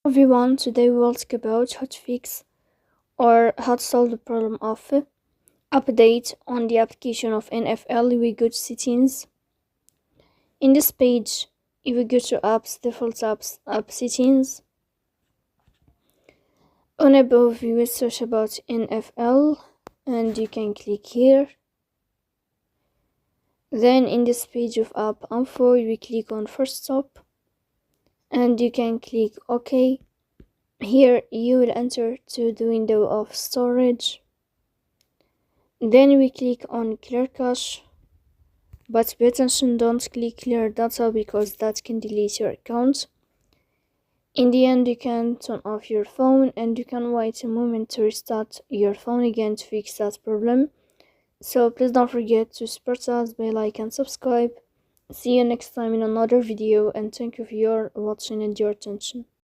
Everyone, today we will talk about how to fix or how to solve the problem of update on the application of NFL. We go to settings. In this page, if we go to apps, default apps, app settings. On above, we will search about NFL and you can click here. Then in this page of app info, we click on first stop and you can click OK. Here you will enter to the window of storage. Then we click on clear cache, but pay attention, don't click clear data because that can delete your account. In the end, you can turn off your phone and you can wait a moment to restart your phone again to fix that problem. So please don't forget to support us by like and subscribe. See you next time in another video, and thank you for your watching and your attention.